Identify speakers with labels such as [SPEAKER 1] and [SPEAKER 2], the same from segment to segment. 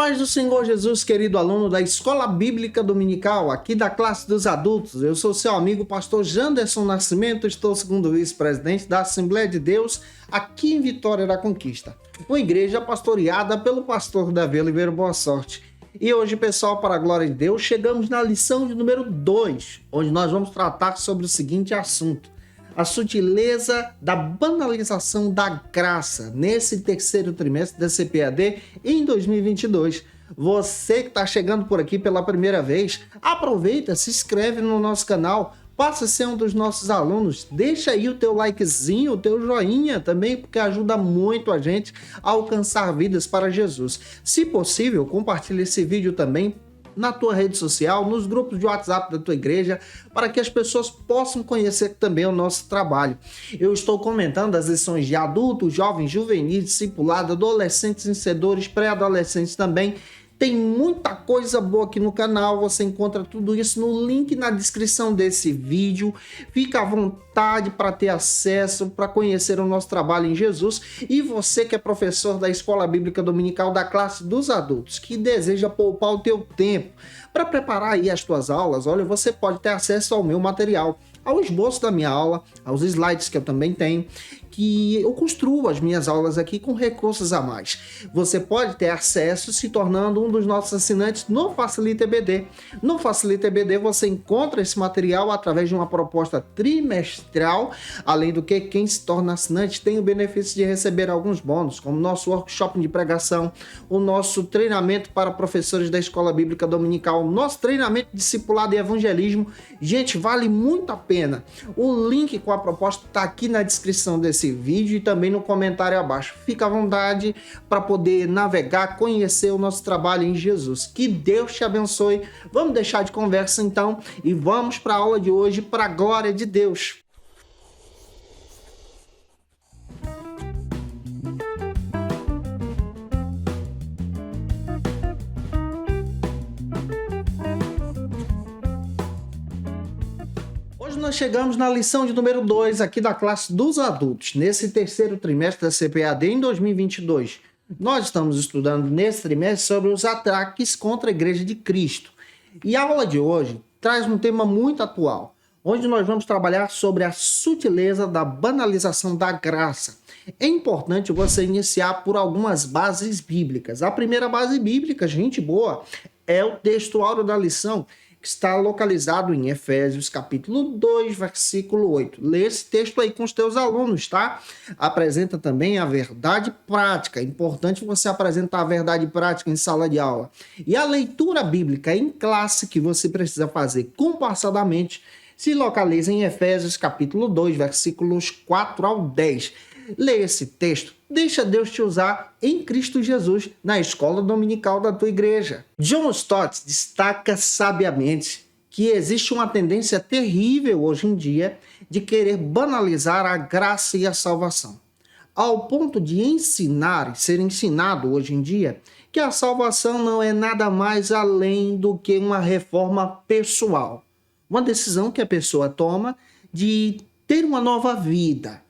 [SPEAKER 1] paz do Senhor Jesus, querido aluno da Escola Bíblica Dominical, aqui da classe dos adultos. Eu sou seu amigo pastor Janderson Nascimento, estou segundo vice-presidente da Assembleia de Deus, aqui em Vitória da Conquista. Uma igreja pastoreada pelo pastor Davi Oliveira Boa Sorte. E hoje, pessoal, para a glória de Deus, chegamos na lição de número 2, onde nós vamos tratar sobre o seguinte assunto: a sutileza da banalização da graça nesse terceiro trimestre da CPAD em 2022. Você que está chegando por aqui pela primeira vez, aproveita, se inscreve no nosso canal, passa a ser um dos nossos alunos, deixa aí o teu likezinho, o teu joinha também, porque ajuda muito a gente a alcançar vidas para Jesus. Se possível, compartilhe esse vídeo também na tua rede social, nos grupos de WhatsApp da tua igreja, para que as pessoas possam conhecer também o nosso trabalho. Eu estou comentando as lições de adultos, jovens, juvenis, discipulado, adolescentes, vencedores, pré-adolescentes também. Tem muita coisa boa aqui no canal, você encontra tudo isso no link na descrição desse vídeo. Fica à vontade para ter acesso, para conhecer o nosso trabalho em Jesus. E você que é professor da Escola Bíblica Dominical da classe dos adultos, que deseja poupar o teu tempo para preparar aí as tuas aulas, olha, você pode ter acesso ao meu material, ao esboço da minha aula, aos slides que eu também tenho, que eu construo as minhas aulas aqui com recursos a mais. Você pode ter acesso se tornando um dos nossos assinantes no Facilita EBD. No Facilita EBD você encontra esse material através de uma proposta trimestral, além do que quem se torna assinante tem o benefício de receber alguns bônus, como o nosso workshop de pregação, o nosso treinamento para professores da Escola Bíblica Dominical, nosso treinamento de discipulado e evangelismo. Gente, vale muito a pena. O link com a proposta está aqui na descrição desse vídeo e também no comentário abaixo. Fica à vontade para poder navegar, conhecer o nosso trabalho em Jesus. Que Deus te abençoe. Vamos deixar de conversa então e vamos para a aula de hoje, para a glória de Deus. Nós chegamos na lição de número 2 aqui da classe dos adultos, nesse terceiro trimestre da CPAD em 2022. Nós estamos estudando nesse trimestre sobre os ataques contra a Igreja de Cristo. E a aula de hoje traz um tema muito atual, onde nós vamos trabalhar sobre a sutileza da banalização da graça. É importante você iniciar por algumas bases bíblicas. A primeira base bíblica, gente boa, é o texto áureo da lição, que está localizado em Efésios, capítulo 2, versículo 8. Lê esse texto aí com os teus alunos, tá? Apresenta também a verdade prática. É importante você apresentar a verdade prática em sala de aula. E a leitura bíblica em classe que você precisa fazer compassadamente se localiza em Efésios, capítulo 2, versículos 4 ao 10. Lê esse texto, deixa Deus te usar em Cristo Jesus na escola dominical da tua igreja. John Stott destaca sabiamente que existe uma tendência terrível hoje em dia de querer banalizar a graça e a salvação, ao ponto de ensinar e ser ensinado hoje em dia que a salvação não é nada mais além do que uma reforma pessoal, uma decisão que a pessoa toma de ter uma nova vida.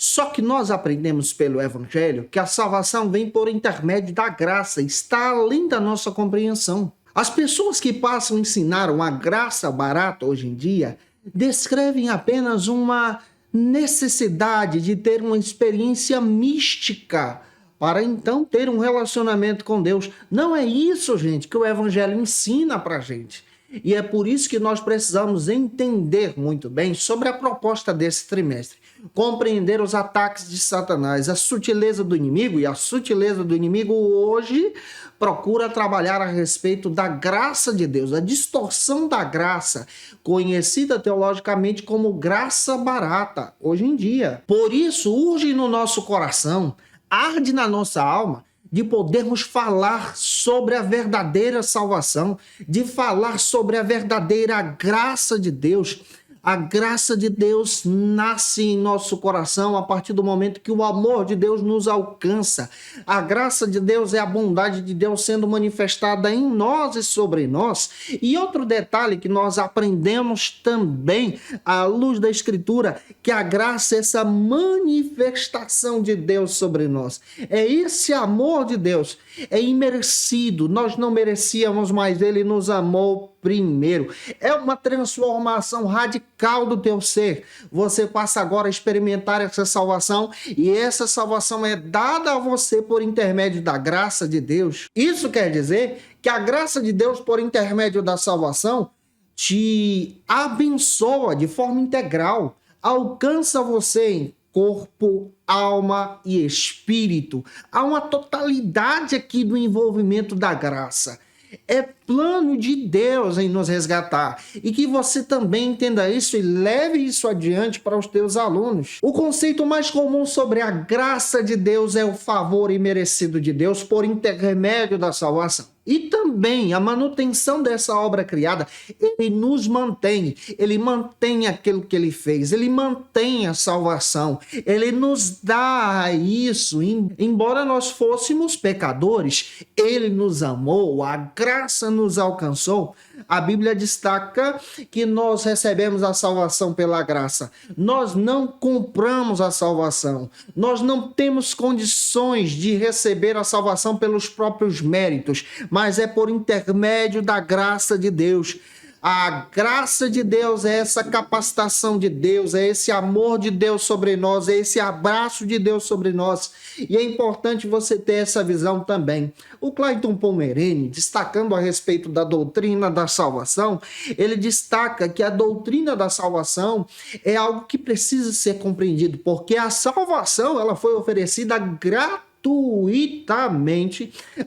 [SPEAKER 1] Só que nós aprendemos pelo Evangelho que a salvação vem por intermédio da graça, está além da nossa compreensão. As pessoas que passam a ensinar uma graça barata hoje em dia descrevem apenas uma necessidade de ter uma experiência mística para então ter um relacionamento com Deus. Não é isso, gente, que o Evangelho ensina para a gente. E é por isso que nós precisamos entender muito bem sobre a proposta desse trimestre. Compreender os ataques de Satanás, a sutileza do inimigo. E a sutileza do inimigo hoje procura trabalhar a respeito da graça de Deus, a distorção da graça, conhecida teologicamente como graça barata, hoje em dia. Por isso, urge no nosso coração, arde na nossa alma, de podermos falar sobre a verdadeira salvação, de falar sobre a verdadeira graça de Deus, A graça de Deus nasce em nosso coração a partir do momento que o amor de Deus nos alcança. A graça de Deus é a bondade de Deus sendo manifestada em nós e sobre nós. E outro detalhe que nós aprendemos também à luz da Escritura, que a graça é essa manifestação de Deus sobre nós. É esse amor de Deus, é imerecido. Nós não merecíamos, mas Ele nos amou primeiro. É uma transformação radical do teu ser. Você passa agora a experimentar essa salvação, e essa salvação é dada a você por intermédio da graça de Deus. Isso quer dizer que a graça de Deus, por intermédio da salvação, te abençoa de forma integral, alcança você em corpo, alma e espírito. Há uma totalidade aqui do envolvimento da graça. É plano de Deus em nos resgatar, e que você também entenda isso e leve isso adiante para os teus alunos. O conceito mais comum sobre a graça de Deus é o favor imerecido de Deus por intermédio da salvação. E também a manutenção dessa obra criada, ele nos mantém, ele mantém aquilo que ele fez, ele mantém a salvação, ele nos dá isso, embora nós fôssemos pecadores, ele nos amou, a graça nos alcançou. A Bíblia destaca que nós recebemos a salvação pela graça. Nós não compramos a salvação. Nós não temos condições de receber a salvação pelos próprios méritos, mas é por intermédio da graça de Deus. A graça de Deus é essa capacitação de Deus, é esse amor de Deus sobre nós, é esse abraço de Deus sobre nós. E é importante você ter essa visão também. O Clayton Pomerene, destacando a respeito da doutrina da salvação, ele destaca que a doutrina da salvação é algo que precisa ser compreendido, porque a salvação ela foi oferecida gratuitamente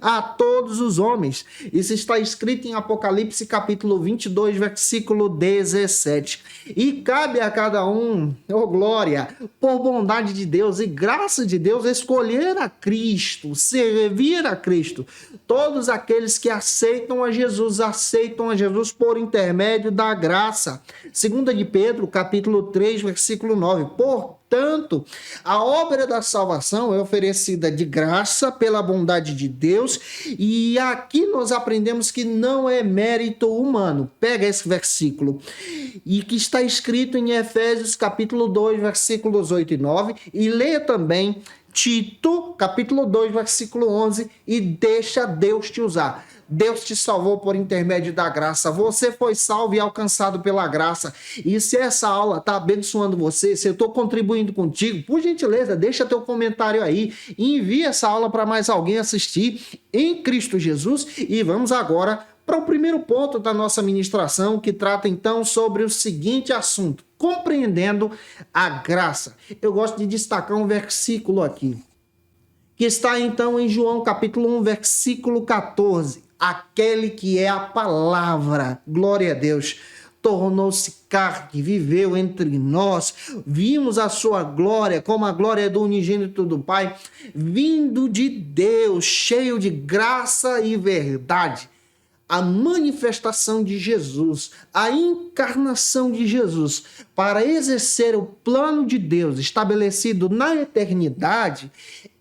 [SPEAKER 1] a todos os homens. Isso está escrito em Apocalipse capítulo 22, versículo 17. E cabe a cada um, glória, por bondade de Deus e graça de Deus, escolher a Cristo, servir a Cristo. Todos aqueles que aceitam a Jesus por intermédio da graça. 2 de Pedro, capítulo 3, versículo 9. Portanto, a obra da salvação é oferecida de graça pela bondade de Deus, e aqui nós aprendemos que não é mérito humano. Pega esse versículo, e que está escrito em Efésios capítulo 2, versículos 8 e 9, e leia também Tito, capítulo 2, versículo 11, e deixa Deus te usar. Deus te salvou por intermédio da graça. Você foi salvo e alcançado pela graça. E se essa aula está abençoando você, se eu estou contribuindo contigo, por gentileza, deixa teu comentário aí. Envia essa aula para mais alguém assistir em Cristo Jesus. E vamos agora para o primeiro ponto da nossa ministração, que trata então sobre o seguinte assunto: compreendendo a graça. Eu gosto de destacar um versículo aqui, que está então em João capítulo 1, versículo 14. Aquele que é a palavra, glória a Deus, tornou-se carne, viveu entre nós, vimos a sua glória, como a glória do unigênito do Pai, vindo de Deus, cheio de graça e verdade. A manifestação de Jesus, a encarnação de Jesus, para exercer o plano de Deus estabelecido na eternidade,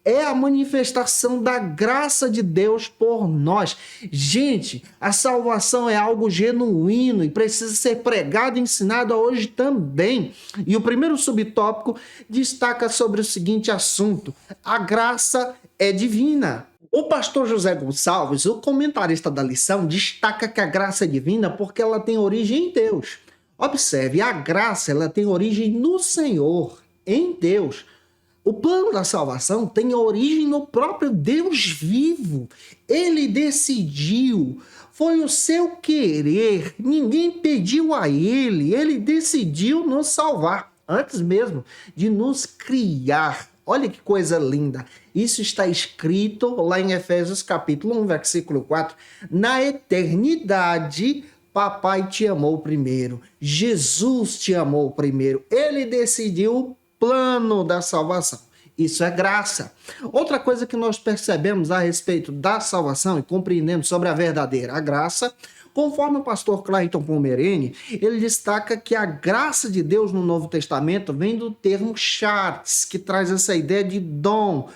[SPEAKER 1] é a manifestação da graça de Deus por nós. Gente, a salvação é algo genuíno e precisa ser pregado e ensinado hoje também. E o primeiro subtópico destaca sobre o seguinte assunto: a graça é divina. O pastor José Gonçalves, o comentarista da lição, destaca que a graça é divina porque ela tem origem em Deus. Observe, a graça ela tem origem no Senhor, em Deus. O plano da salvação tem origem no próprio Deus vivo. Ele decidiu, foi o seu querer, ninguém pediu a ele decidiu nos salvar, antes mesmo de nos criar. Olha que coisa linda. Isso está escrito lá em Efésios capítulo 1, versículo 4. Na eternidade, papai te amou primeiro. Jesus te amou primeiro. Ele decidiu o plano da salvação. Isso é graça. Outra coisa que nós percebemos a respeito da salvação e compreendemos sobre a verdadeira graça, Conforme o pastor Clayton Pomerene, ele destaca que a graça de Deus no Novo Testamento vem do termo charis, que traz essa ideia de dom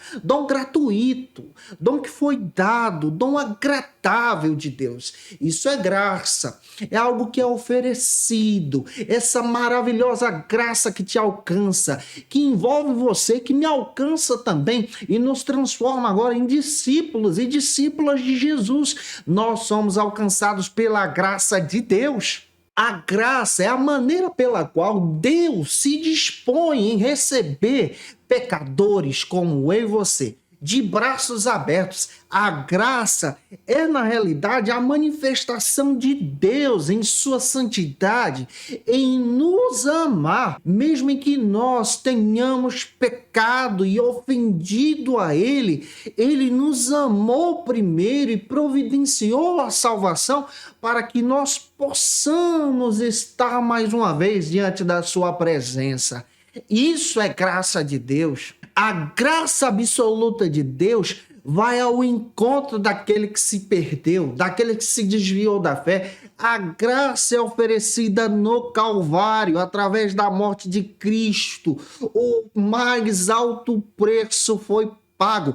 [SPEAKER 1] gratuito, dom que foi dado, dom agradável de Deus. Isso é graça, é algo que é oferecido, essa maravilhosa graça que te alcança, que envolve você, que me alcança também e nos transforma agora em discípulos e discípulas de Jesus. Nós somos alcançados pela graça de Deus. A graça é a maneira pela qual Deus se dispõe em receber pecadores como eu e você, de braços abertos. A graça é, na realidade, a manifestação de Deus em sua santidade, em nos amar, mesmo em que nós tenhamos pecado e ofendido a Ele. Ele nos amou primeiro e providenciou a salvação para que nós possamos estar mais uma vez diante da sua presença. Isso é graça de Deus. A graça absoluta de Deus vai ao encontro daquele que se perdeu, daquele que se desviou da fé. A graça é oferecida no Calvário, através da morte de Cristo. O mais alto preço foi pago.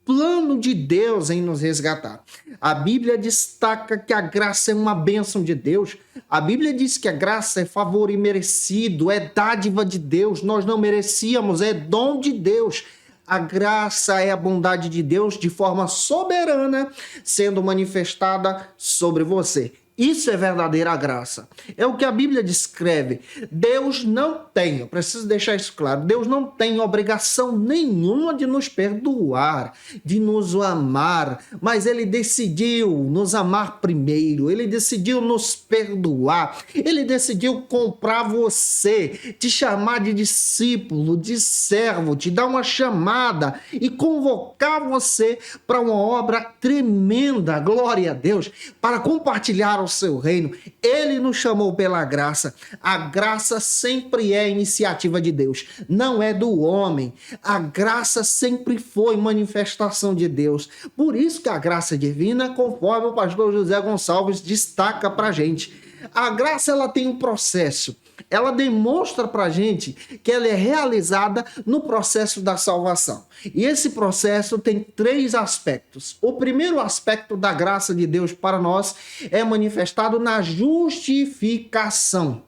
[SPEAKER 1] Plano de Deus em nos resgatar. A Bíblia destaca que a graça é uma bênção de Deus. A Bíblia diz que a graça é favor imerecido, é dádiva de Deus. Nós não merecíamos, é dom de Deus. A graça é a bondade de Deus de forma soberana sendo manifestada sobre você. Isso é verdadeira graça. É o que a Bíblia descreve. Deus não tem, eu preciso deixar isso claro, Deus não tem obrigação nenhuma de nos perdoar, de nos amar, mas Ele decidiu nos amar primeiro, Ele decidiu nos perdoar, Ele decidiu comprar você, te chamar de discípulo, de servo, te dar uma chamada e convocar você para uma obra tremenda, glória a Deus, para compartilhar o seu reino. Ele nos chamou pela graça. A graça sempre é iniciativa de Deus, não é do homem. A graça sempre foi manifestação de Deus. Por isso que a graça divina, conforme o pastor José Gonçalves destaca pra gente, a graça ela tem um processo. Ela demonstra para a gente que ela é realizada no processo da salvação. E esse processo tem 3 aspectos. O primeiro aspecto da graça de Deus para nós é manifestado na justificação.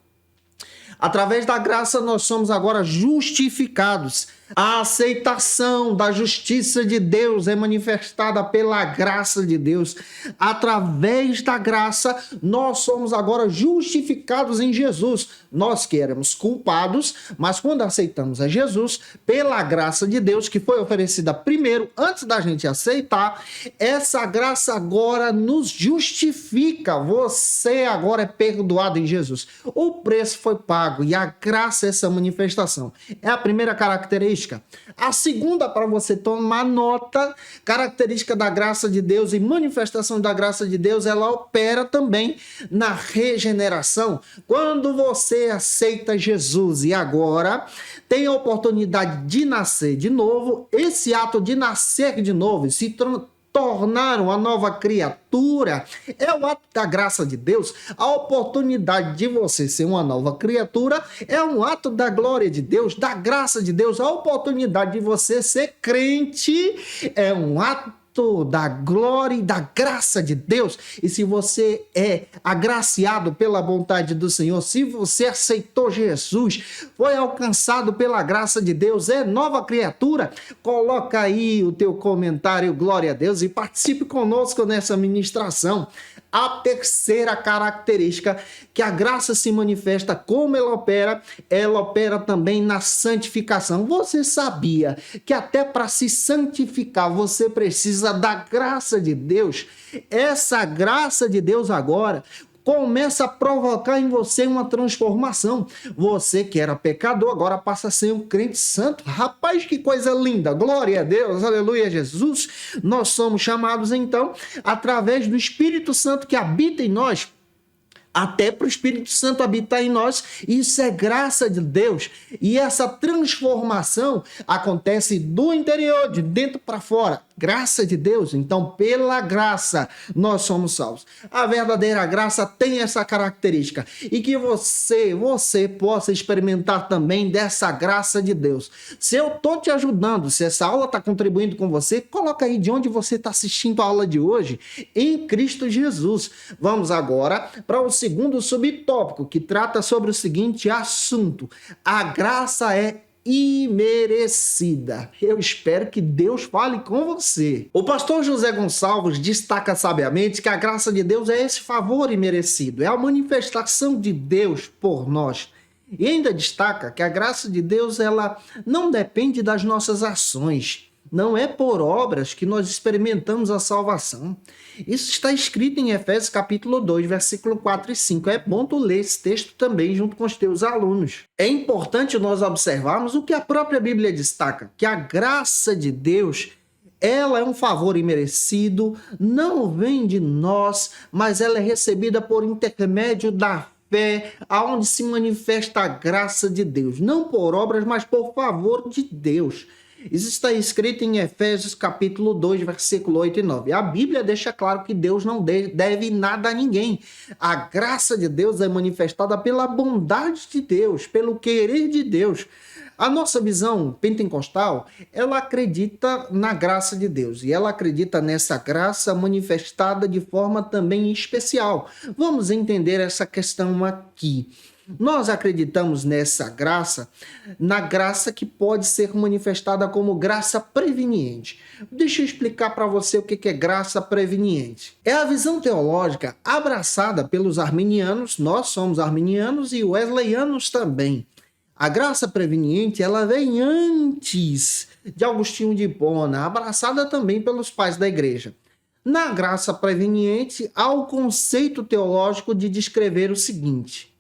[SPEAKER 1] Através da graça nós somos agora justificados. A aceitação da justiça de Deus é manifestada pela graça de Deus. Através da graça, nós somos agora justificados em Jesus. Nós que éramos culpados, mas quando aceitamos a Jesus, pela graça de Deus, que foi oferecida primeiro, antes da gente aceitar, essa graça agora nos justifica. Você agora é perdoado em Jesus. O preço foi pago e a graça é essa manifestação. É a primeira característica. A segunda, para você tomar nota, característica da graça de Deus e manifestação da graça de Deus, ela opera também na regeneração. Quando você aceita Jesus e agora tem a oportunidade de nascer de novo, esse ato de nascer de novo, se tornar uma nova criatura, é o ato da graça de Deus. A oportunidade de você ser uma nova criatura é um ato da glória de Deus, da graça de Deus. A oportunidade de você ser crente é um ato da glória e da graça de Deus. E se você é agraciado pela vontade do Senhor, se você aceitou Jesus, foi alcançado pela graça de Deus, é nova criatura, coloca aí o teu comentário, glória a Deus, e participe conosco nessa ministração. A terceira característica que a graça se manifesta, como ela opera também na santificação. Você sabia que até para se santificar você precisa da graça de Deus? Essa graça de Deus agora começa a provocar em você uma transformação. Você que era pecador, agora passa a ser um crente santo. Rapaz, que coisa linda! Glória a Deus, aleluia, Jesus. Nós somos chamados, então, através do Espírito Santo que habita em nós, até para o Espírito Santo habitar em nós. Isso é graça de Deus. E essa transformação acontece do interior, de dentro para fora. Graça de Deus. Então, pela graça, nós somos salvos. A verdadeira graça tem essa característica. E que você possa experimentar também dessa graça de Deus. Se eu estou te ajudando, se essa aula está contribuindo com você, coloca aí de onde você está assistindo a aula de hoje, em Cristo Jesus. Vamos agora para o segundo subtópico, que trata sobre o seguinte assunto: a graça é imerecida. Eu espero que Deus fale com você. O pastor José Gonçalves destaca sabiamente que a graça de Deus é esse favor imerecido, é a manifestação de Deus por nós. E ainda destaca que a graça de Deus ela não depende das nossas ações. Não é por obras que nós experimentamos a salvação. Isso está escrito em Efésios capítulo 2, versículo 4 e 5. É bom tu ler esse texto também junto com os teus alunos. É importante nós observarmos o que a própria Bíblia destaca, que a graça de Deus, ela é um favor imerecido, não vem de nós, mas ela é recebida por intermédio da fé, aonde se manifesta a graça de Deus. Não por obras, mas por favor de Deus. Isso está escrito em Efésios capítulo 2, versículo 8 e 9. A Bíblia deixa claro que Deus não deve nada a ninguém. A graça de Deus é manifestada pela bondade de Deus, pelo querer de Deus. A nossa visão pentecostal, ela acredita na graça de Deus e ela acredita nessa graça manifestada de forma também especial. Vamos entender essa questão aqui. Nós acreditamos nessa graça, na graça que pode ser manifestada como graça preveniente. Deixa eu explicar para você o que é graça preveniente. É a visão teológica abraçada pelos arminianos, nós somos arminianos e wesleyanos também. A graça preveniente, ela vem antes de Agostinho de Hipona, abraçada também pelos pais da igreja. Na graça preveniente, há o conceito teológico de descrever o seguinte: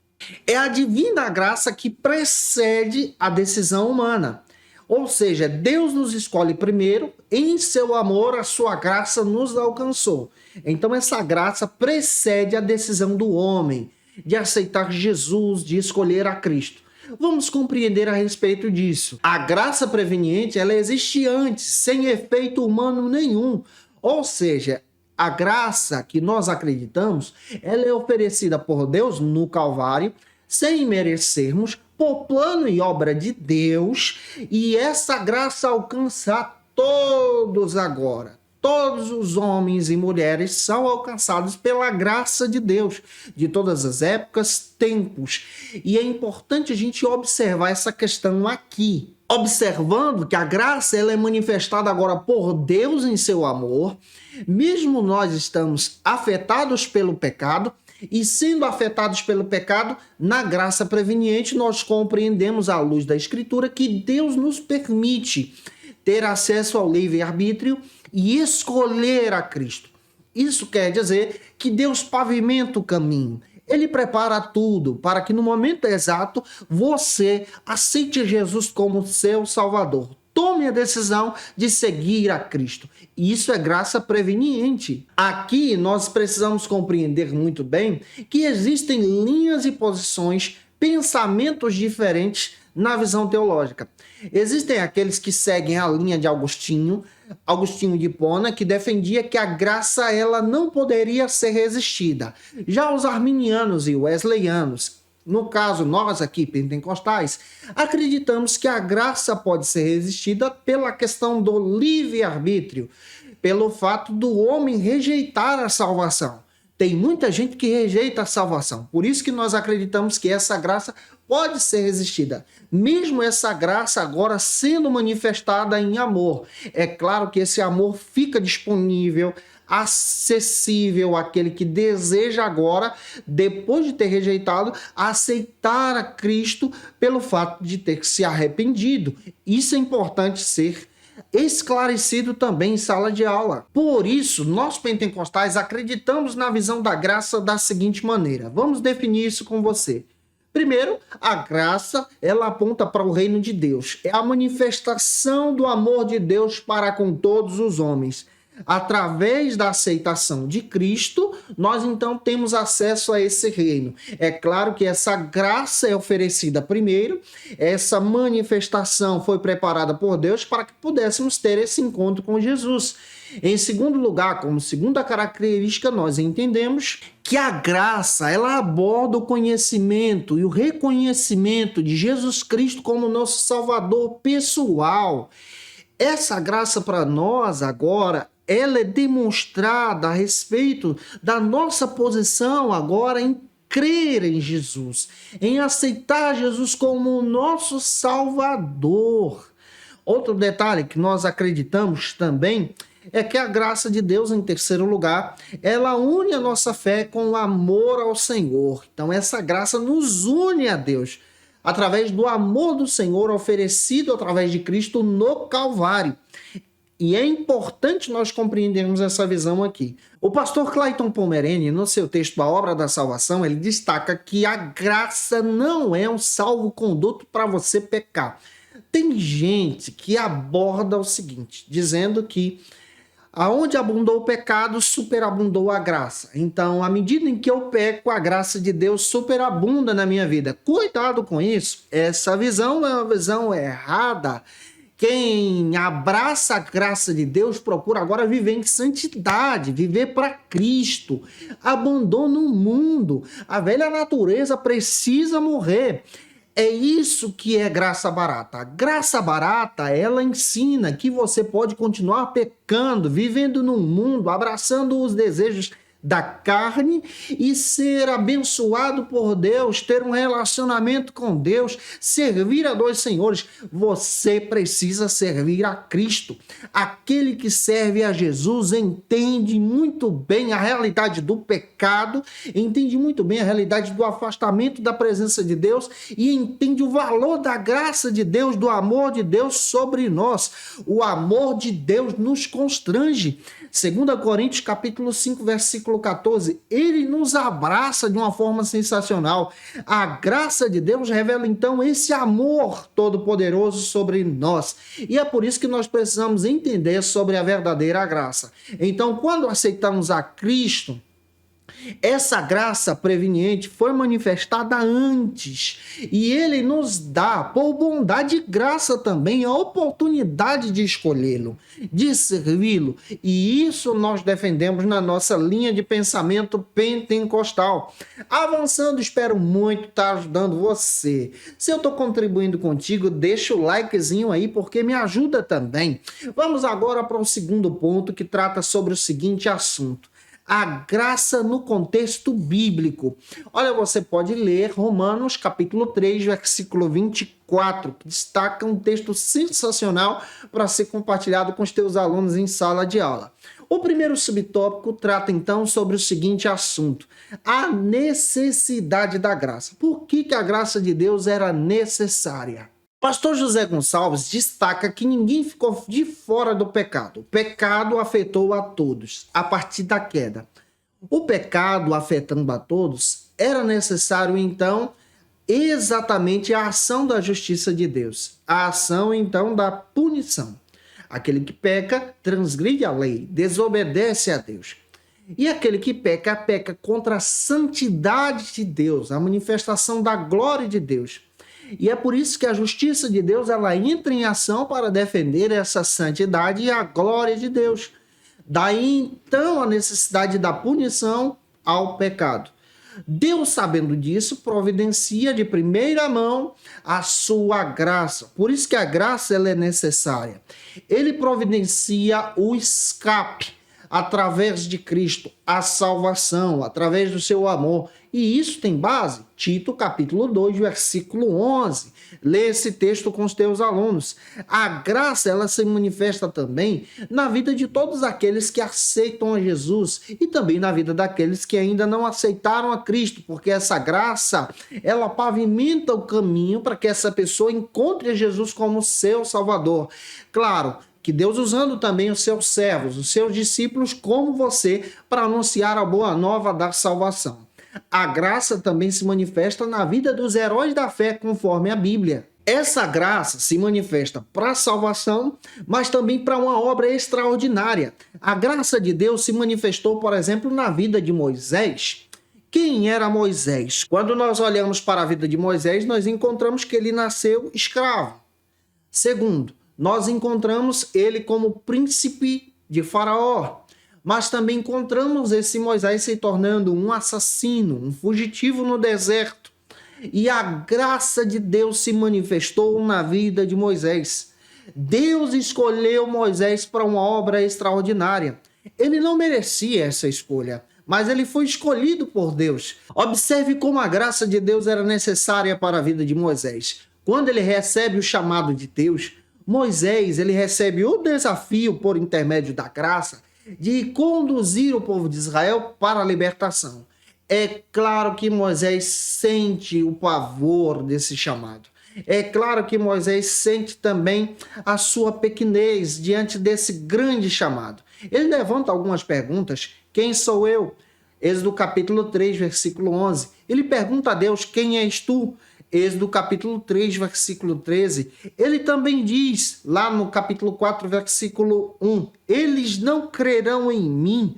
[SPEAKER 1] é a divina graça que precede a decisão humana. Ou seja, Deus nos escolhe primeiro, em seu amor, a sua graça nos alcançou. Então, essa graça precede a decisão do homem de aceitar Jesus, de escolher a Cristo. Vamos compreender a respeito disso. A graça preveniente, ela existe antes, sem efeito humano nenhum. Ou seja, a graça que nós acreditamos, ela é oferecida por Deus no Calvário, sem merecermos, por plano e obra de Deus, e essa graça alcança a todos agora. Todos os homens e mulheres são alcançados pela graça de Deus, de todas as épocas, tempos. E é importante a gente observar essa questão aqui. Observando que a graça ela é manifestada agora por Deus em seu amor, mesmo nós estamos afetados pelo pecado, e sendo afetados pelo pecado, na graça preveniente nós compreendemos à luz da Escritura que Deus nos permite ter acesso ao livre-arbítrio e escolher a Cristo. Isso quer dizer que Deus pavimenta o caminho. Ele prepara tudo para que no momento exato você aceite Jesus como seu Salvador. Tome a decisão de seguir a Cristo. Isso é graça preveniente. Aqui nós precisamos compreender muito bem que existem linhas e posições, pensamentos diferentes na visão teológica. Existem aqueles que seguem a linha de Agostinho de Hipona, que defendia que a graça ela não poderia ser resistida. Já os arminianos e wesleyanos, no caso nós aqui pentecostais, acreditamos que a graça pode ser resistida pela questão do livre-arbítrio, pelo fato do homem rejeitar a salvação. Tem muita gente que rejeita a salvação. Por isso que nós acreditamos que essa graça pode ser resistida. Mesmo essa graça agora sendo manifestada em amor. É claro que esse amor fica disponível, acessível àquele que deseja agora, depois de ter rejeitado, aceitar a Cristo pelo fato de ter se arrependido. Isso é importante ser esclarecido também em sala de aula. Por isso, nós pentecostais acreditamos na visão da graça da seguinte maneira. Vamos definir isso com você. Primeiro, a graça, ela aponta para o reino de Deus. É a manifestação do amor de Deus para com todos os homens. Através da aceitação de Cristo, nós então temos acesso a esse reino. É claro que essa graça é oferecida primeiro, essa manifestação foi preparada por Deus para que pudéssemos ter esse encontro com Jesus. Em segundo lugar, como segunda característica, nós entendemos que a graça, ela aborda o conhecimento e o reconhecimento de Jesus Cristo como nosso Salvador pessoal. Essa graça para nós agora, ela é demonstrada a respeito da nossa posição agora em crer em Jesus, em aceitar Jesus como o nosso Salvador. Outro detalhe que nós acreditamos também é que a graça de Deus, em terceiro lugar, ela une a nossa fé com o amor ao Senhor. Então, essa graça nos une a Deus através do amor do Senhor oferecido através de Cristo no Calvário. E é importante nós compreendermos essa visão aqui. O pastor Clayton Pomerene, no seu texto A Obra da Salvação, ele destaca que a graça não é um salvo-conduto para você pecar. Tem gente que aborda o seguinte, dizendo que aonde abundou o pecado, superabundou a graça. Então, à medida em que eu peco, a graça de Deus superabunda na minha vida. Cuidado com isso. Essa visão é uma visão errada. Quem abraça a graça de Deus procura agora viver em santidade, viver para Cristo. Abandona o mundo. A velha natureza precisa morrer. É isso que é graça barata. A graça barata, ela ensina que você pode continuar pecando, vivendo num mundo, abraçando os desejos da carne e ser abençoado por Deus, ter um relacionamento com Deus, servir a dois senhores. Você precisa servir a Cristo. Aquele que serve a Jesus entende muito bem a realidade do pecado, entende muito bem a realidade do afastamento da presença de Deus e entende o valor da graça de Deus, do amor de Deus sobre nós. O amor de Deus nos constrange. 2 Coríntios capítulo 5, versículo 14, ele nos abraça de uma forma sensacional. A graça de Deus revela então esse amor todo-poderoso sobre nós. E é por isso que nós precisamos entender sobre a verdadeira graça. Então, quando aceitamos a Cristo, essa graça preveniente foi manifestada antes e ele nos dá, por bondade e graça também, a oportunidade de escolhê-lo, de servi-lo. E isso nós defendemos na nossa linha de pensamento pentecostal. Avançando, espero muito estar ajudando você. Se eu estou contribuindo contigo, deixa o likezinho aí porque me ajuda também. Vamos agora para o segundo ponto que trata sobre o seguinte assunto. A graça no contexto bíblico. Olha, você pode ler Romanos capítulo 3, versículo 24, que destaca um texto sensacional para ser compartilhado com os teus alunos em sala de aula. O primeiro subtópico trata então sobre o seguinte assunto: a necessidade da graça. Por que a graça de Deus era necessária? Pastor José Gonçalves destaca que ninguém ficou de fora do pecado. O pecado afetou a todos, a partir da queda. O pecado afetando a todos, era necessário, então, exatamente a ação da justiça de Deus. A ação, então, da punição. Aquele que peca, transgride a lei, desobedece a Deus. E aquele que peca, peca contra a santidade de Deus, a manifestação da glória de Deus. E é por isso que a justiça de Deus ela entra em ação para defender essa santidade e a glória de Deus. Daí, então, a necessidade da punição ao pecado. Deus, sabendo disso, providencia de primeira mão a sua graça. Por isso que a graça ela é necessária. Ele providencia o escape através de Cristo, a salvação, através do seu amor. E isso tem base? Tito, capítulo 2, versículo 11. Lê esse texto com os teus alunos. A graça, ela se manifesta também na vida de todos aqueles que aceitam a Jesus e também na vida daqueles que ainda não aceitaram a Cristo, porque essa graça, ela pavimenta o caminho para que essa pessoa encontre a Jesus como seu Salvador. Claro, que Deus usando também os seus servos, os seus discípulos como você, para anunciar a boa nova da salvação. A graça também se manifesta na vida dos heróis da fé, conforme a Bíblia. Essa graça se manifesta para a salvação, mas também para uma obra extraordinária. A graça de Deus se manifestou, por exemplo, na vida de Moisés. Quem era Moisés? Quando nós olhamos para a vida de Moisés, nós encontramos que ele nasceu escravo. Segundo, nós encontramos ele como príncipe de Faraó. Mas também encontramos esse Moisés se tornando um assassino, um fugitivo no deserto. E a graça de Deus se manifestou na vida de Moisés. Deus escolheu Moisés para uma obra extraordinária. Ele não merecia essa escolha, mas ele foi escolhido por Deus. Observe como a graça de Deus era necessária para a vida de Moisés. Quando ele recebe o chamado de Deus, Moisés ele recebe o desafio por intermédio da graça de conduzir o povo de Israel para a libertação. É claro que Moisés sente o pavor desse chamado. É claro que Moisés sente também a sua pequenez diante desse grande chamado. Ele levanta algumas perguntas. Quem sou eu? Êxodo capítulo 3, versículo 11. Ele pergunta a Deus, quem és tu? Êxodo capítulo 3, versículo 13. Ele também diz, lá no capítulo 4, versículo 1, eles não crerão em mim.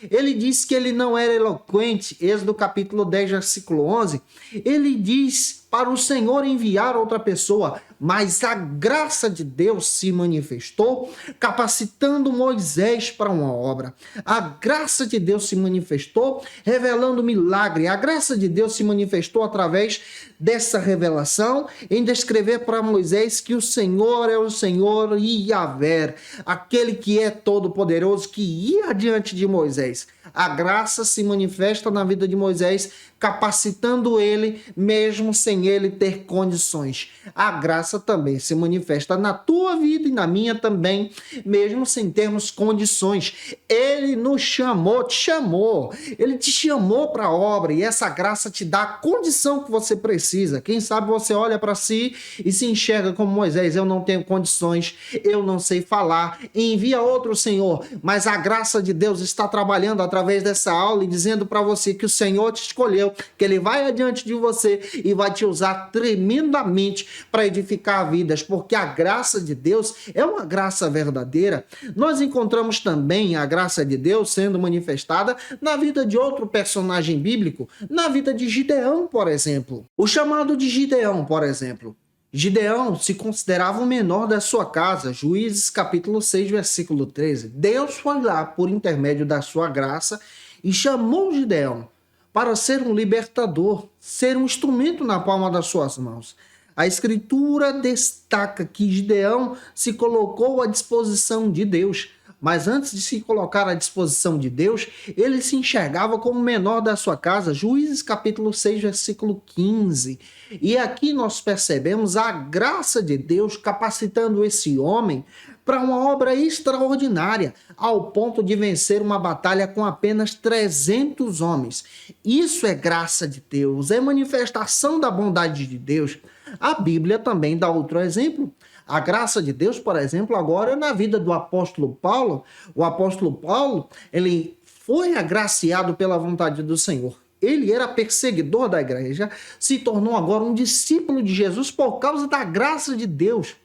[SPEAKER 1] Ele diz que ele não era eloquente, Êxodo capítulo 10, versículo 11. Ele diz para o Senhor enviar outra pessoa, mas a graça de Deus se manifestou, capacitando Moisés para uma obra. A graça de Deus se manifestou, revelando milagre. A graça de Deus se manifestou através dessa revelação, em descrever para Moisés que o Senhor é o Senhor Yahvé, aquele que é todo-poderoso, que ia diante de Moisés. A graça se manifesta na vida de Moisés, capacitando ele, mesmo sem ele ter condições. A graça também se manifesta na tua vida e na minha também, mesmo sem termos condições. Ele nos chamou, te chamou. Ele te chamou para a obra e essa graça te dá a condição que você precisa. Quem sabe você olha para si e se enxerga como Moisés. Eu não tenho condições, eu não sei falar. Envia outro, Senhor. Mas a graça de Deus está trabalhando através dessa aula e dizendo para você que o Senhor te escolheu, que ele vai adiante de você e vai te usar tremendamente para edificar vidas, porque a graça de Deus é uma graça verdadeira. Nós encontramos também a graça de Deus sendo manifestada na vida de outro personagem bíblico, na vida de Gideão, por exemplo. O chamado de Gideão, por exemplo. Gideão se considerava o menor da sua casa, Juízes capítulo 6, versículo 13. Deus foi lá por intermédio da sua graça e chamou Gideão para ser um libertador, ser um instrumento na palma das suas mãos. A Escritura destaca que Gideão se colocou à disposição de Deus, mas antes de se colocar à disposição de Deus, ele se enxergava como o menor da sua casa, Juízes capítulo 6, versículo 15. E aqui nós percebemos a graça de Deus capacitando esse homem para uma obra extraordinária, ao ponto de vencer uma batalha com apenas 300 homens. Isso é graça de Deus, é manifestação da bondade de Deus. A Bíblia também dá outro exemplo. A graça de Deus, por exemplo, agora na vida do apóstolo Paulo. O apóstolo Paulo, ele foi agraciado pela vontade do Senhor. Ele era perseguidor da igreja, se tornou agora um discípulo de Jesus por causa da graça de Deus.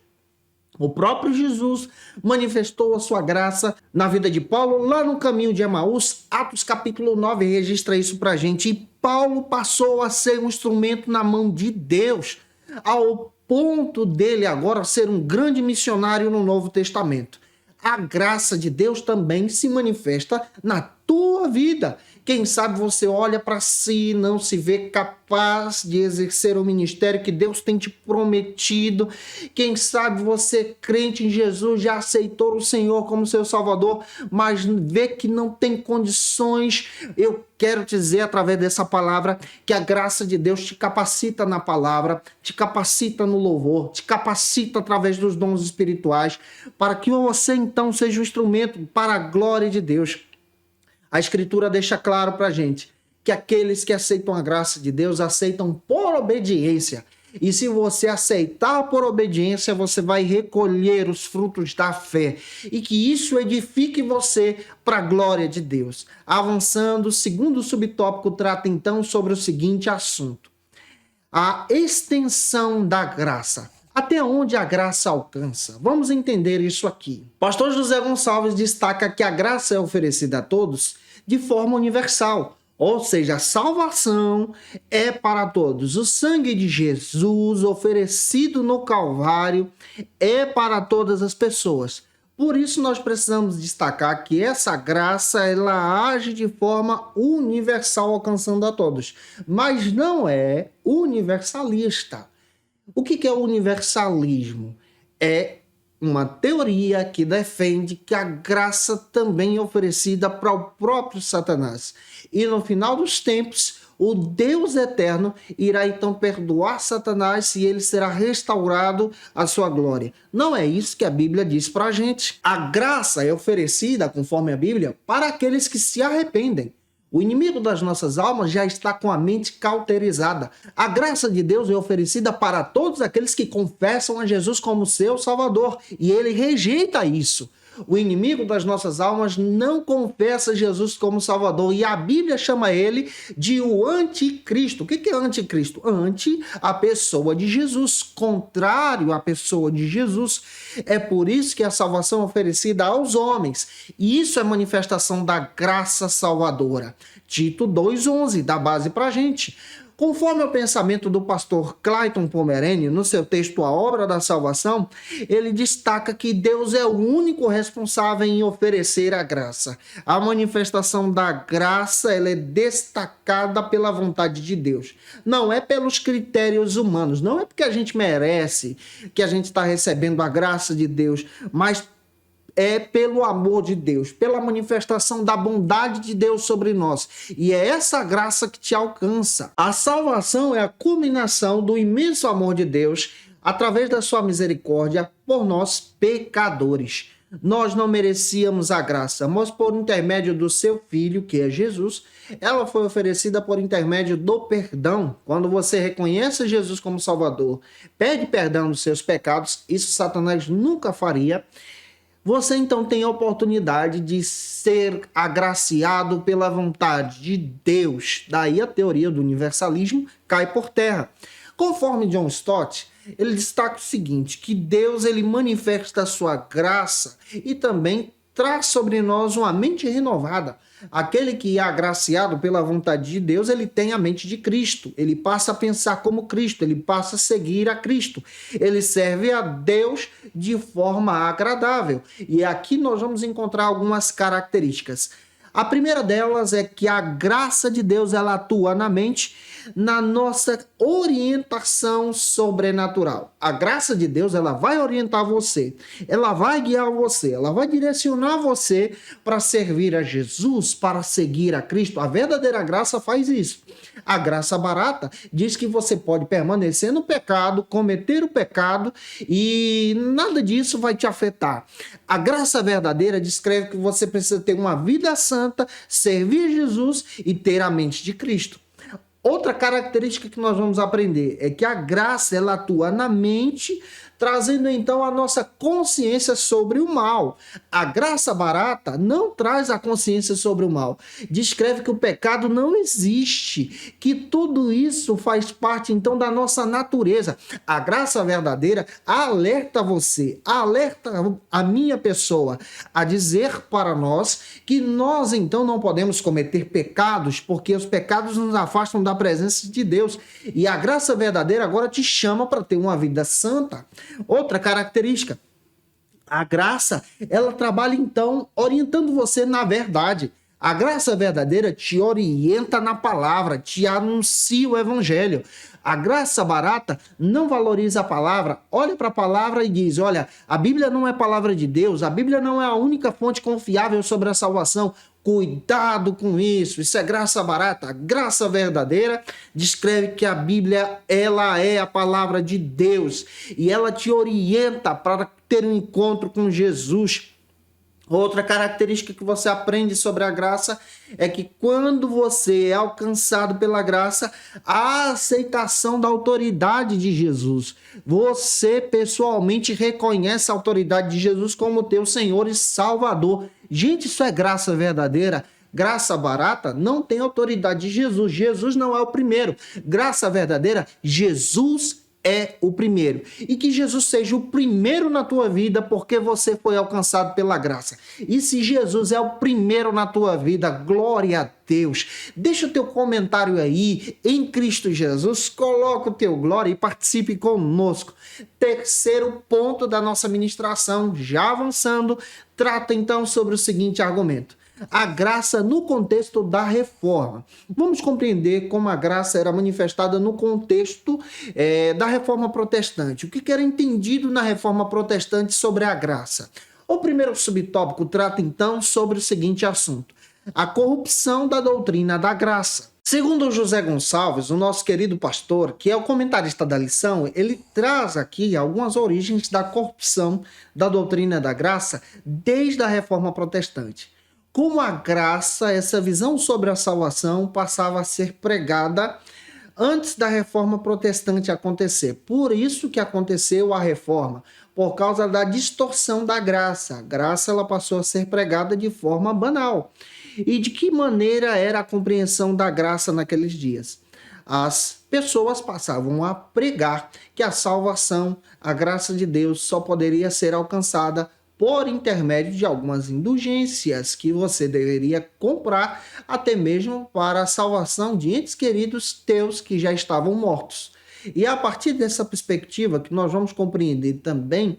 [SPEAKER 1] O próprio Jesus manifestou a sua graça na vida de Paulo lá no caminho de Emaús. Atos capítulo 9 registra isso pra gente. E Paulo passou a ser um instrumento na mão de Deus, ao ponto dele agora ser um grande missionário no Novo Testamento. A graça de Deus também se manifesta na tua vida. Quem sabe você olha para si e não se vê capaz de exercer o ministério que Deus tem te prometido. Quem sabe você, crente em Jesus, já aceitou o Senhor como seu Salvador, mas vê que não tem condições. Eu quero te dizer através dessa palavra que a graça de Deus te capacita na palavra, te capacita no louvor, te capacita através dos dons espirituais, para que você então seja um instrumento para a glória de Deus. A Escritura deixa claro para a gente que aqueles que aceitam a graça de Deus aceitam por obediência. E se você aceitar por obediência, você vai recolher os frutos da fé. E que isso edifique você para a glória de Deus. Avançando, o segundo subtópico trata então sobre o seguinte assunto: a extensão da graça. Até onde a graça alcança? Vamos entender isso aqui. Pastor José Gonçalves destaca que a graça é oferecida a todos de forma universal, ou seja, a salvação é para todos. O sangue de Jesus oferecido no Calvário é para todas as pessoas. Por isso nós precisamos destacar que essa graça ela age de forma universal, alcançando a todos, mas não é universalista. O que é o universalismo? É uma teoria que defende que a graça também é oferecida para o próprio Satanás. E no final dos tempos, o Deus eterno irá então perdoar Satanás e ele será restaurado à sua glória. Não é isso que a Bíblia diz para a gente. A graça é oferecida, conforme a Bíblia, para aqueles que se arrependem. O inimigo das nossas almas já está com a mente cauterizada. A graça de Deus é oferecida para todos aqueles que confessam a Jesus como seu Salvador. E ele rejeita isso. O inimigo das nossas almas não confessa Jesus como Salvador. E a Bíblia chama ele de o anticristo. O que é anticristo? Anti a pessoa de Jesus. Contrário à pessoa de Jesus. É por isso que a salvação é oferecida aos homens. E isso é manifestação da graça salvadora. Tito 2,11 dá base para a gente. Conforme o pensamento do pastor Clayton Pomerani, no seu texto A Obra da Salvação, ele destaca que Deus é o único responsável em oferecer a graça. A manifestação da graça ela é destacada pela vontade de Deus. Não é pelos critérios humanos, não é porque a gente merece que a gente está recebendo a graça de Deus, mas é pelo amor de Deus, pela manifestação da bondade de Deus sobre nós. E é essa graça que te alcança. A salvação é a culminação do imenso amor de Deus através da sua misericórdia por nós pecadores. Nós não merecíamos a graça, mas por intermédio do seu Filho, que é Jesus, ela foi oferecida por intermédio do perdão. Quando você reconhece Jesus como Salvador, pede perdão dos seus pecados, isso Satanás nunca faria. Você então tem a oportunidade de ser agraciado pela vontade de Deus. Daí a teoria do universalismo cai por terra. Conforme John Stott, ele destaca o seguinte, que Deus ele manifesta a sua graça e também traz sobre nós uma mente renovada. Aquele que é agraciado pela vontade de Deus, ele tem a mente de Cristo. Ele passa a pensar como Cristo, ele passa a seguir a Cristo. Ele serve a Deus de forma agradável. E aqui nós vamos encontrar algumas características. A primeira delas é que a graça de Deus ela atua na mente, na nossa orientação sobrenatural. A graça de Deus ela vai orientar você, ela vai guiar você, ela vai direcionar você para servir a Jesus, para seguir a Cristo. A verdadeira graça faz isso. A graça barata diz que você pode permanecer no pecado, cometer o pecado e nada disso vai te afetar. A graça verdadeira descreve que você precisa ter uma vida santa, servir Jesus e ter a mente de Cristo. Outra característica que nós vamos aprender é que a graça ela atua na mente, trazendo então a nossa consciência sobre o mal. A graça barata não traz a consciência sobre o mal. Descreve que o pecado não existe, que tudo isso faz parte então da nossa natureza. A graça verdadeira alerta você, alerta a minha pessoa a dizer para nós que nós então não podemos cometer pecados, porque os pecados nos afastam da presença de Deus. E a graça verdadeira agora te chama para ter uma vida santa. Outra característica, a graça, ela trabalha então orientando você na verdade. A graça verdadeira te orienta na palavra, te anuncia o evangelho. A graça barata não valoriza a palavra, olha para a palavra e diz, olha, a Bíblia não é palavra de Deus, a Bíblia não é a única fonte confiável sobre a salvação. Cuidado com isso, isso é graça barata. A graça verdadeira descreve que a Bíblia ela é a palavra de Deus e ela te orienta para ter um encontro com Jesus. Outra característica que você aprende sobre a graça é que quando você é alcançado pela graça, a aceitação da autoridade de Jesus. Você pessoalmente reconhece a autoridade de Jesus como teu Senhor e Salvador. Gente, isso é graça verdadeira. Graça barata não tem autoridade de Jesus. Jesus não é o primeiro. Graça verdadeira, Jesus é o primeiro. E que Jesus seja o primeiro na tua vida, porque você foi alcançado pela graça. E se Jesus é o primeiro na tua vida, glória a Deus. Deixa o teu comentário aí, em Cristo Jesus, coloca o teu glória e participe conosco. Terceiro ponto da nossa ministração, já avançando, trata então sobre o seguinte argumento: a graça no contexto da reforma. Vamos compreender como a graça era manifestada no contexto da reforma protestante. O que era entendido na reforma protestante sobre a graça? O primeiro subtópico trata então sobre o seguinte assunto: a corrupção da doutrina da graça. Segundo José Gonçalves, o nosso querido pastor, que é o comentarista da lição, ele traz aqui algumas origens da corrupção da doutrina da graça desde a reforma protestante. Como a graça, essa visão sobre a salvação, passava a ser pregada antes da reforma protestante acontecer. Por isso que aconteceu a reforma, por causa da distorção da graça. A graça ela passou a ser pregada de forma banal. E de que maneira era a compreensão da graça naqueles dias? As pessoas passavam a pregar que a salvação, a graça de Deus, só poderia ser alcançada por intermédio de algumas indulgências que você deveria comprar, até mesmo para a salvação de entes queridos teus que já estavam mortos. E é a partir dessa perspectiva que nós vamos compreender também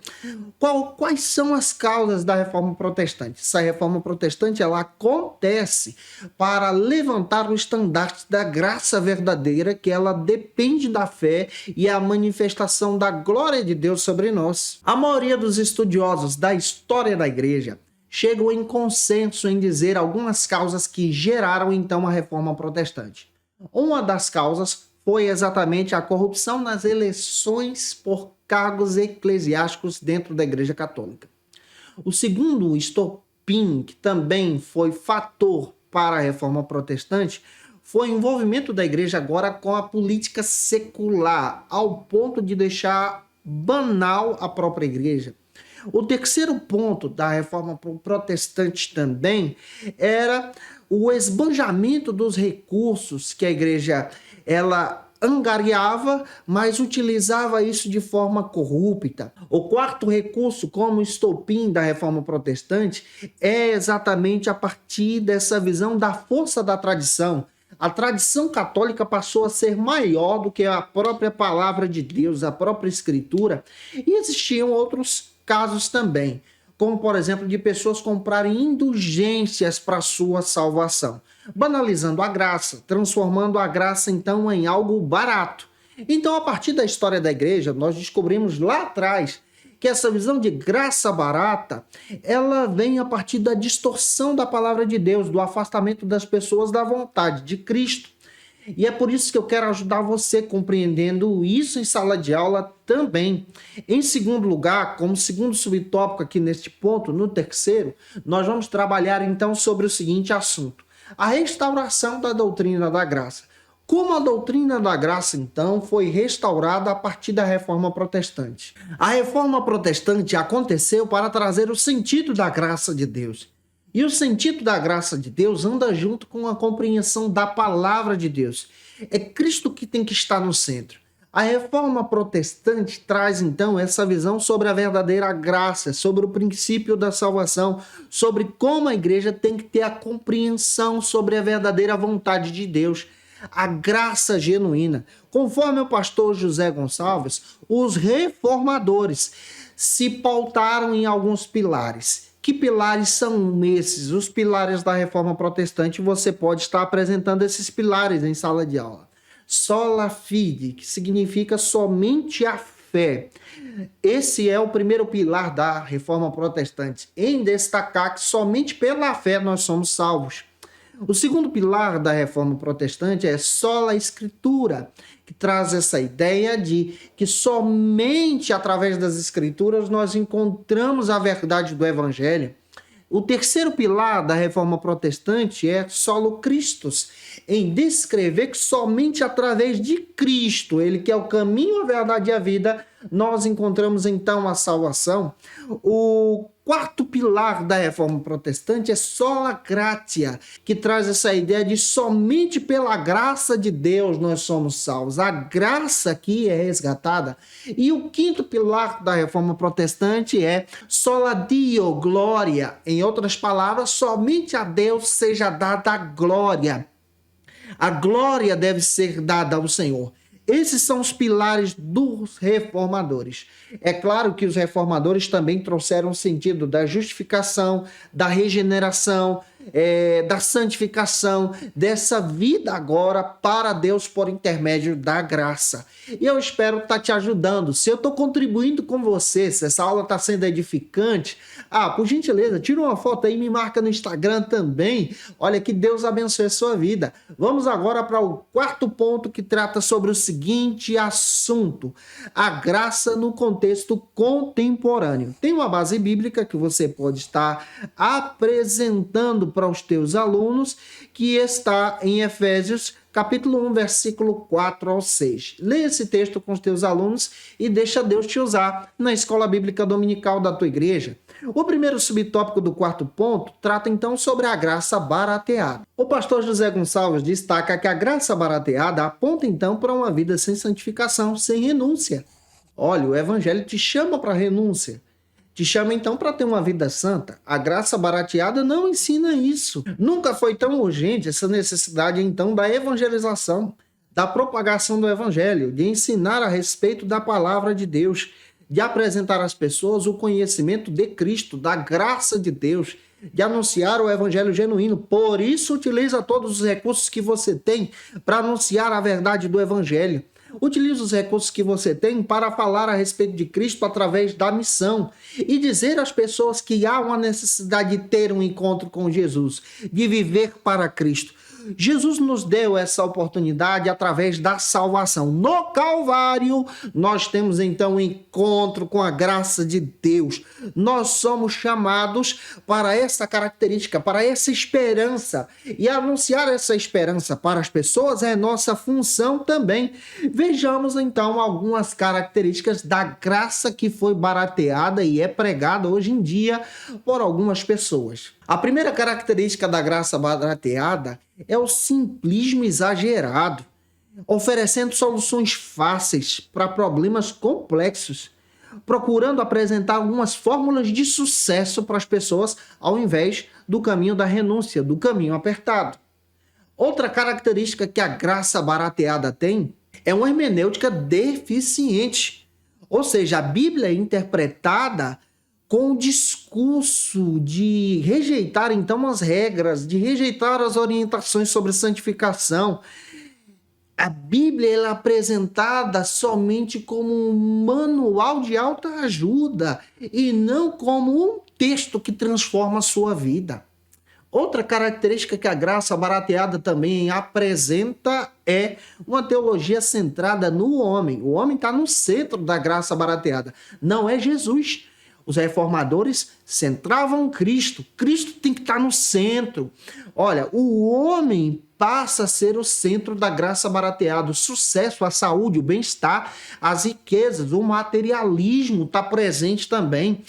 [SPEAKER 1] quais são as causas da reforma protestante. Essa reforma protestante ela acontece para levantar o estandarte da graça verdadeira, que ela depende da fé e a manifestação da glória de Deus sobre nós. A maioria dos estudiosos da história da igreja chegam em consenso em dizer algumas causas que geraram então a reforma protestante. Uma das causas foi exatamente a corrupção nas eleições por cargos eclesiásticos dentro da Igreja Católica. O segundo estopim, que também foi fator para a reforma protestante, foi o envolvimento da igreja agora com a política secular, ao ponto de deixar banal a própria igreja. O terceiro ponto da reforma protestante também era o esbanjamento dos recursos que a igreja ela angariava, mas utilizava isso de forma corrupta. O quarto recurso, como estopim da reforma protestante, é exatamente a partir dessa visão da força da tradição. A tradição católica passou a ser maior do que a própria palavra de Deus, a própria escritura, e existiam outros casos também, como por exemplo de pessoas comprarem indulgências para sua salvação, banalizando a graça, transformando a graça então em algo barato. Então, a partir da história da igreja, nós descobrimos lá atrás que essa visão de graça barata, ela vem a partir da distorção da palavra de Deus, do afastamento das pessoas da vontade de Cristo. E é por isso que eu quero ajudar você compreendendo isso em sala de aula também. Em segundo lugar, como segundo subtópico aqui neste ponto, no terceiro, nós vamos trabalhar então sobre o seguinte assunto: a restauração da doutrina da graça. Como a doutrina da graça, então, foi restaurada a partir da reforma protestante? A reforma protestante aconteceu para trazer o sentido da graça de Deus. E o sentido da graça de Deus anda junto com a compreensão da palavra de Deus. É Cristo que tem que estar no centro. A reforma protestante traz, então, essa visão sobre a verdadeira graça, sobre o princípio da salvação, sobre como a igreja tem que ter a compreensão sobre a verdadeira vontade de Deus, a graça genuína. Conforme o pastor José Gonçalves, os reformadores se pautaram em alguns pilares. Que pilares são esses? Os pilares da reforma protestante. Você pode estar apresentando esses pilares em sala de aula. Sola fide, que significa somente a fé. Esse é o primeiro pilar da reforma protestante, em destacar que somente pela fé nós somos salvos. O segundo pilar da reforma protestante é sola escritura, que traz essa ideia de que somente através das escrituras nós encontramos a verdade do evangelho. O terceiro pilar da reforma protestante é solo Christus, em descrever que somente através de Cristo, ele que é o caminho, a verdade e a vida, nós encontramos então a salvação. O quarto pilar da reforma protestante é sola gratia, que traz essa ideia de somente pela graça de Deus nós somos salvos. A graça aqui é resgatada. E o quinto pilar da reforma protestante é sola Deo glória. Em outras palavras, somente a Deus seja dada a glória. A glória deve ser dada ao Senhor. Esses são os pilares dos reformadores. É claro que os reformadores também trouxeram o sentido da justificação, da regeneração, da santificação, dessa vida agora para Deus por intermédio da graça. E eu espero estar te ajudando. Se eu estou contribuindo com você, se essa aula está sendo edificante, por gentileza, tira uma foto aí e me marca no Instagram também. Olha, que Deus abençoe a sua vida. Vamos agora para o quarto ponto, que trata sobre o seguinte assunto: a graça no contexto contemporâneo. Tem uma base bíblica que você pode estar apresentando para os teus alunos, que está em Efésios capítulo 1, versículo 4 ao 6. Leia esse texto com os teus alunos e deixa Deus te usar na escola bíblica dominical da tua igreja. O primeiro subtópico do quarto ponto trata então sobre a graça barateada. O pastor José Gonçalves destaca que a graça barateada aponta então para uma vida sem santificação, sem renúncia. Olha, o evangelho te chama para renúncia. Te chama então para ter uma vida santa. A graça barateada não ensina isso. Nunca foi tão urgente essa necessidade então da evangelização, da propagação do evangelho, de ensinar a respeito da palavra de Deus, de apresentar às pessoas o conhecimento de Cristo, da graça de Deus, de anunciar o evangelho genuíno. Por isso, utiliza todos os recursos que você tem para anunciar a verdade do evangelho. Utilize os recursos que você tem para falar a respeito de Cristo através da missão e dizer às pessoas que há uma necessidade de ter um encontro com Jesus, de viver para Cristo. Jesus nos deu essa oportunidade através da salvação. No Calvário, nós temos então um encontro com a graça de Deus. Nós somos chamados para essa característica, para essa esperança. E anunciar essa esperança para as pessoas é nossa função também. Vejamos então algumas características da graça que foi barateada e é pregada hoje em dia por algumas pessoas. A primeira característica da graça barateada é o simplismo exagerado, oferecendo soluções fáceis para problemas complexos, procurando apresentar algumas fórmulas de sucesso para as pessoas ao invés do caminho da renúncia, do caminho apertado. Outra característica que a graça barateada tem é uma hermenêutica deficiente, ou seja, a Bíblia é interpretada com o discurso de rejeitar então as regras, de rejeitar as orientações sobre santificação. A Bíblia ela é apresentada somente como um manual de autoajuda e não como um texto que transforma a sua vida. Outra característica que a graça barateada também apresenta é uma teologia centrada no homem. O homem está no centro da graça barateada, não é Jesus. Os reformadores centravam Cristo. Cristo tem que estar no centro. Olha, o homem passa a ser o centro da graça barateada. O sucesso, a saúde, o bem-estar, as riquezas, o materialismo está presente também.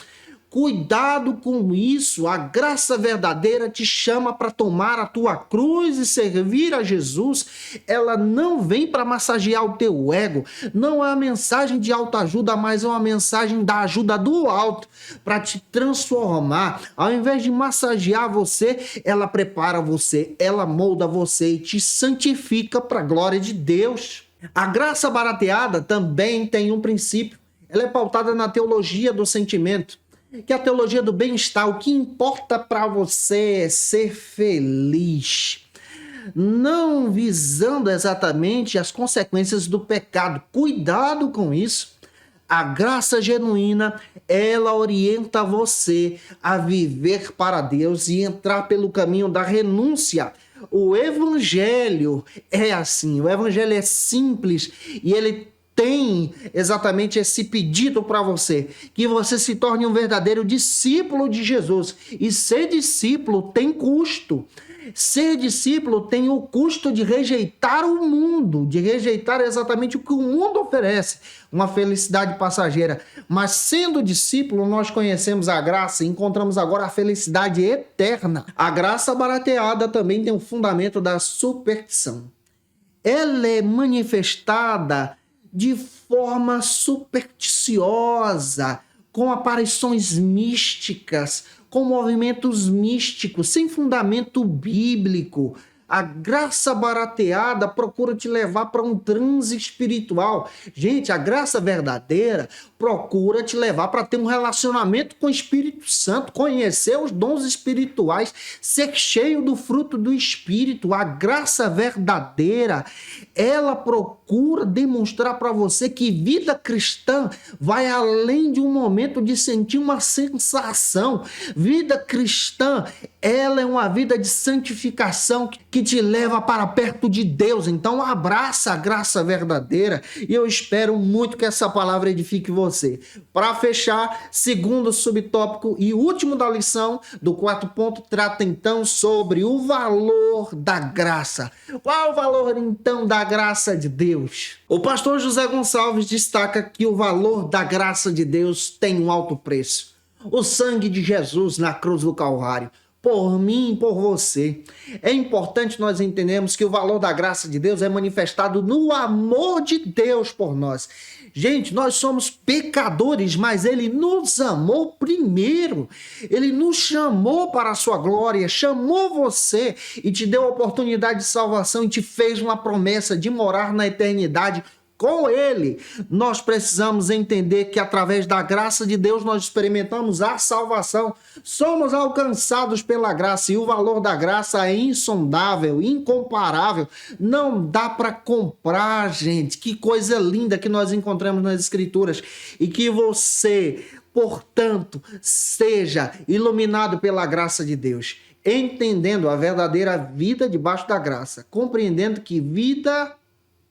[SPEAKER 1] Cuidado com isso, a graça verdadeira te chama para tomar a tua cruz e servir a Jesus. Ela não vem para massagear o teu ego, não é uma mensagem de autoajuda, mas é uma mensagem da ajuda do alto para te transformar. Ao invés de massagear você, ela prepara você, ela molda você e te santifica para a glória de Deus. A graça barateada também tem um princípio, ela é pautada na teologia do sentimento, que é a teologia do bem-estar. O que importa para você é ser feliz, não visando exatamente as consequências do pecado. Cuidado com isso. A graça genuína, ela orienta você a viver para Deus e entrar pelo caminho da renúncia. O evangelho é assim, o evangelho é simples e ele tem exatamente esse pedido para você, que você se torne um verdadeiro discípulo de Jesus. E ser discípulo tem custo. Ser discípulo tem o custo de rejeitar o mundo, de rejeitar exatamente o que o mundo oferece, uma felicidade passageira. Mas sendo discípulo, nós conhecemos a graça e encontramos agora a felicidade eterna. A graça barateada também tem o fundamento da superstição. Ela é manifestada de forma supersticiosa, com aparições místicas, com movimentos místicos, sem fundamento bíblico. A graça barateada procura te levar para um transe espiritual. Gente, a graça verdadeira procura te levar para ter um relacionamento com o Espírito Santo, conhecer os dons espirituais, ser cheio do fruto do Espírito. A graça verdadeira, ela procura demonstrar para você que vida cristã vai além de um momento de sentir uma sensação. Vida cristã, ela é uma vida de santificação que te leva para perto de Deus. Então abraça a graça verdadeira e eu espero muito que essa palavra edifique você. Para fechar, segundo subtópico e último da lição, do quarto ponto, trata então sobre o valor da graça. Qual o valor então da graça de Deus? O pastor José Gonçalves destaca que o valor da graça de Deus tem um alto preço. O sangue de Jesus na cruz do Calvário, por mim e por você. É importante nós entendermos que o valor da graça de Deus é manifestado no amor de Deus por nós. Gente, nós somos pecadores, mas Ele nos amou primeiro. Ele nos chamou para a sua glória, chamou você e te deu a oportunidade de salvação e te fez uma promessa de morar na eternidade com Ele. Nós precisamos entender que através da graça de Deus nós experimentamos a salvação. Somos alcançados pela graça e o valor da graça é insondável, incomparável. Não dá para comprar, gente. Que coisa linda que nós encontramos nas Escrituras. E que você, portanto, seja iluminado pela graça de Deus, entendendo a verdadeira vida debaixo da graça, compreendendo que vida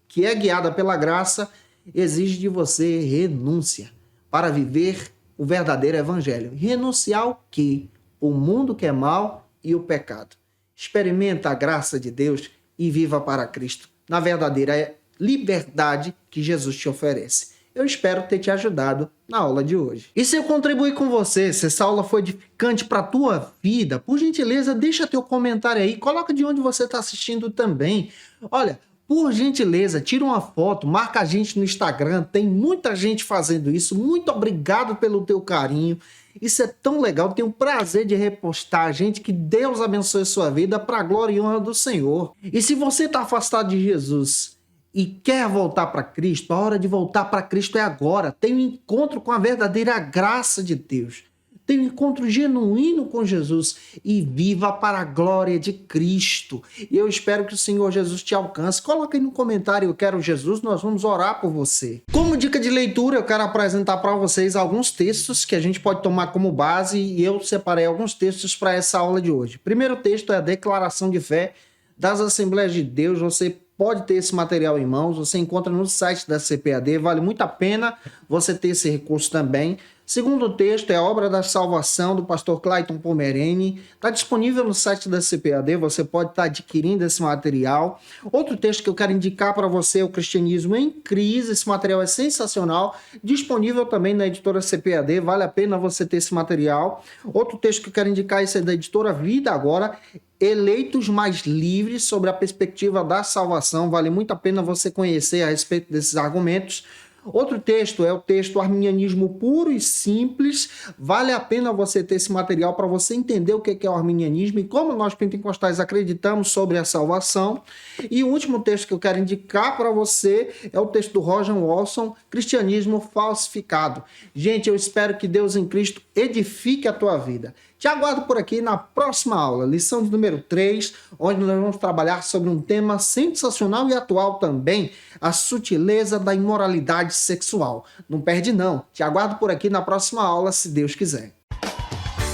[SPEAKER 1] que é guiada pela graça, exige de você renúncia para viver o verdadeiro evangelho. Renunciar ao quê? O mundo que é mal e o pecado. Experimenta a graça de Deus e viva para Cristo, na verdadeira liberdade que Jesus te oferece. Eu espero ter te ajudado na aula de hoje. E se eu contribuir com você, se essa aula foi edificante para a tua vida, por gentileza, deixa teu comentário aí, coloca de onde você está assistindo também. Olha, por gentileza, tira uma foto, marca a gente no Instagram, tem muita gente fazendo isso. Muito obrigado pelo teu carinho. Isso é tão legal, tenho o prazer de repostar, gente. Que Deus abençoe a sua vida para a glória e honra do Senhor. E se você está afastado de Jesus e quer voltar para Cristo, a hora de voltar para Cristo é agora. Tem um encontro com a verdadeira graça de Deus. Tenha um encontro genuíno com Jesus e viva para a glória de Cristo. E eu espero que o Senhor Jesus te alcance. Coloque aí no comentário, eu quero Jesus, nós vamos orar por você. Como dica de leitura, eu quero apresentar para vocês alguns textos que a gente pode tomar como base e eu separei alguns textos para essa aula de hoje. O primeiro texto é a declaração de fé das Assembleias de Deus. Você pode ter esse material em mãos, você encontra no site da CPAD, vale muito a pena você ter esse recurso também. Segundo texto é a Obra da Salvação, do pastor Clayton Pomerene. Está disponível no site da CPAD, você pode estar adquirindo esse material. Outro texto que eu quero indicar para você é o Cristianismo em Crise. Esse material é sensacional, disponível também na editora CPAD, vale a pena você ter esse material. Outro texto que eu quero indicar esse é da editora Vida Agora, Eleitos Mais Livres, sobre a perspectiva da salvação. Vale muito a pena você conhecer a respeito desses argumentos. Outro texto é o texto Arminianismo Puro e Simples. Vale a pena você ter esse material para você entender o que é o arminianismo e como nós pentecostais acreditamos sobre a salvação. E o último texto que eu quero indicar para você é o texto do Roger Wilson, Cristianismo Falsificado. Gente, eu espero que Deus em Cristo edifique a tua vida. Te aguardo por aqui na próxima aula, lição de número 3, onde nós vamos trabalhar sobre um tema sensacional e atual também, a sutileza da imoralidade sexual. Não perde não, te aguardo por aqui na próxima aula, se Deus quiser.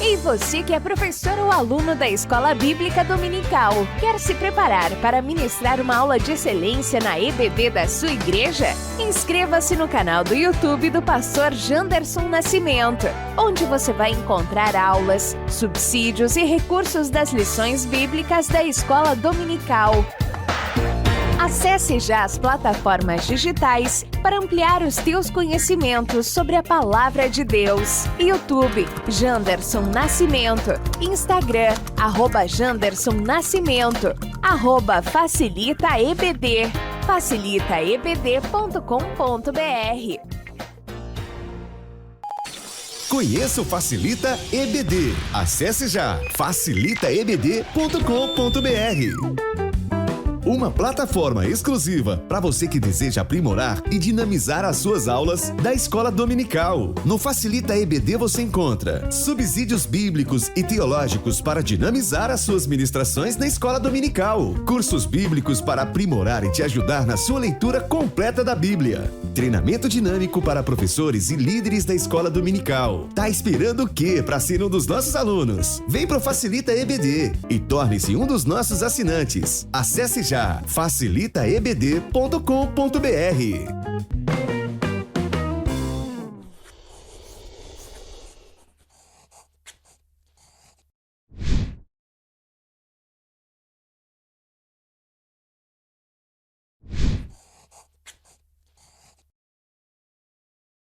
[SPEAKER 2] E você que é professor ou aluno da Escola Bíblica Dominical, quer se preparar para ministrar uma aula de excelência na EBD da sua igreja? Inscreva-se no canal do YouTube do pastor Janderson Nascimento, onde você vai encontrar aulas, subsídios e recursos das lições bíblicas da Escola Dominical. Acesse já as plataformas digitais para ampliar os teus conhecimentos sobre a Palavra de Deus. YouTube, Janderson Nascimento. Instagram, @Janderson Nascimento. @FacilitaEBD. facilitaebd.com.br.
[SPEAKER 3] Conheça o Facilita EBD. Acesse já facilitaebd.com.br. Uma plataforma exclusiva para você que deseja aprimorar e dinamizar as suas aulas da Escola Dominical. No Facilita EBD você encontra subsídios bíblicos e teológicos para dinamizar as suas ministrações na Escola Dominical, cursos bíblicos para aprimorar e te ajudar na sua leitura completa da Bíblia, treinamento dinâmico para professores e líderes da Escola Dominical. Tá esperando o quê para ser um dos nossos alunos? Vem pro Facilita EBD e torne-se um dos nossos assinantes. Acesse já facilitaebd.com.br.